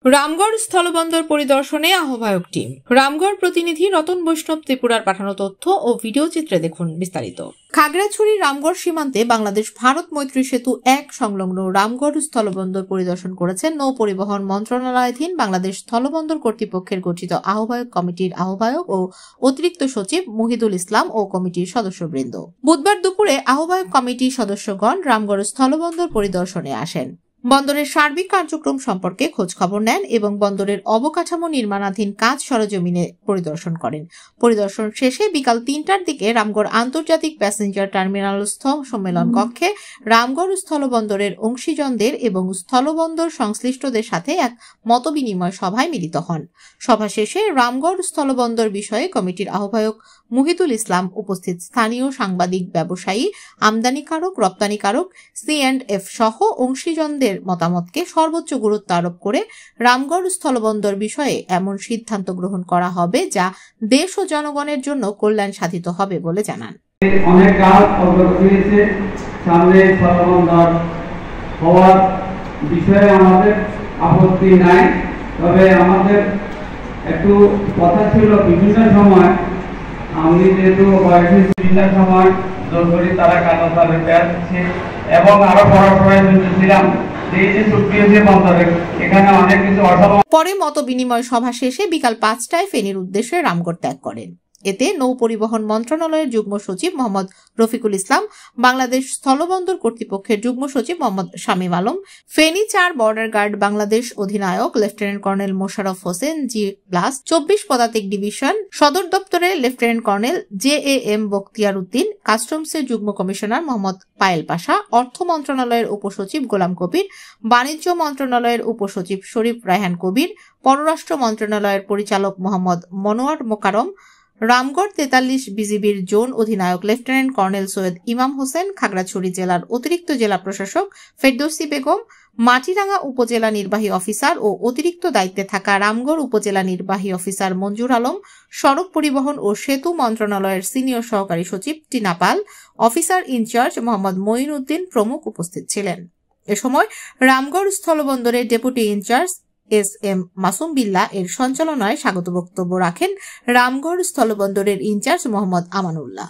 রামগড় স্থলবন্দর পরিদর্শনে আহ্বায়ক টিম। রামগড় প্রতিনিধি রতন বৈষ্ণব ত্রিপুরার পাঠানো তথ্য ও ভিডিও চিত্রে দেখুন বিস্তারিত। খাগড়াছড়ি রামগড় সীমান্তে বাংলাদেশ ভারত মৈত্রী সেতু 1 সংলগ্ন রামগড় স্থলবন্দর পরিদর্শন করেছেন নৌ পরিবহন মন্ত্রণালয়াধীন বাংলাদেশ স্থলবন্দর কর্তৃপক্ষের গঠিত আহ্বায়ক কমিটির আহ্বায়ক ও অতিরিক্ত সচিব মুহিদুল ইসলাম ও কমিটির সদস্যবৃন্দ। বুধবার দুপুরে আহ্বায়ক কমিটির সদস্যগণ রামগড় স্থলবন্দর পরিদর্শনে আসেন। বন্দরের সার্বিক কার্যক্রম সম্পর্কে খোঁজখবর নেন এবং বন্দরের অবকাঠামো নির্মাণাধীন কাজ সরেজমিনে পরিদর্শন করেন। পরিদর্শন শেষে বিকাল 3টার দিকে রামগড় আন্তর্জাতিক প্যাসেঞ্জার টার্মিনালস্থ সম্মেলন কক্ষে রামগড় স্থলবন্দরের অংশীজনদের এবং স্থলবন্দর সংশ্লিষ্টদের সাথে এক মতবিনিময় সভায় মিলিত হন। সভা শেষে রামগড় স্থলবন্দর বিষয়ে কমিটির আহ্বায়ক মুহিদুল ইসলাম উপস্থিত স্থানীয় সাংবাদিক, ব্যবসায়ী, আমদানিকারক, রপ্তানিকারক, C&F সহ অংশীজনদের মতামতকে সর্বোচ্চ গুরুত্ব আরোপ করে রামগড় স্থলবন্দর বিষয়ে এমন সিদ্ধান্ত গ্রহণ করা হবে যা দেশ ও জনগণের জন্য কল্যাণ সাধিত হবে বলে জানান। অনেক কাজ অগ্রগতি হয়েছে, সামনে স্থলবন্দর হওয়ার বিষয়ে আমাদের আপত্তি নাই। তবে আমাদের একটু কথা ছিল, বিভিন্ন সময় আমি যেহেতু বিভিন্ন সময় জোর করি তারা কাটাতারে পেয়ে দিচ্ছে এবং আরো পড়াশোনায় ছিলাম। পরে মত বিনিময় সভা শেষে বিকাল 5টায় ফেনীর উদ্দেশ্যে রামগড় ত্যাগ করেন। এতে নৌ পরিবহন মন্ত্রণালয়ের যুগ্ম সচিব মোহাম্মদ রফিকুল ইসলাম, বাংলাদেশ স্থলবন্দর কর্তৃপক্ষের যুগ্ম সচিব মোহাম্মদ শামীম আলম, ফেনী 4 বর্ডার গার্ড বাংলাদেশ অধিনায়ক lieutenant colonel Mosharraf Hossain G+ 24 পদাতিক ডিভিশন, সদর দপ্তরের lieutenant colonel JAM Bakhtiar Uddin, কাস্টমসের যুগ্ম কমিশনার মোহাম্মদ পায়েল পাশা, অর্থ মন্ত্রণালয়ের উপসচিব গোলাম কবির, বাণিজ্য মন্ত্রণালয়ের উপসচিব শরীফ রায়হান কবির, পররাষ্ট্র মন্ত্রণালয়ের পরিচালক মোহাম্মদ মনোয়ার মোকারম, রামগড় 43 বিজিবির জোন অধিনায়ক লেফটেন্যান্ট কর্নেল সৈয়দ ইমাম হোসেন, খাগড়াছড়ি জেলার অতিরিক্ত জেলা প্রশাসক ফেরদৌসী বেগম, মাটিরাঙ্গা উপজেলা নির্বাহী অফিসার ও অতিরিক্ত দায়িত্বে থাকা রামগড় উপজেলা নির্বাহী অফিসার মঞ্জুর আলম, সড়ক পরিবহন ও সেতু মন্ত্রণালয়ের সিনিয়র সহকারী সচিব টিনা পাল, অফিসার ইনচার্জ মোহাম্মদ মঈন উদ্দিন প্রমুখ উপস্থিত ছিলেন। এ সময় রামগড় স্থলবন্দরের deputy in charge SM Masum Billah এর সঞ্চালনায় স্বাগত বক্তব্য রাখেন রামগড় স্থলবন্দরের ইনচার্জ মোহাম্মদ আমানুল্লাহ।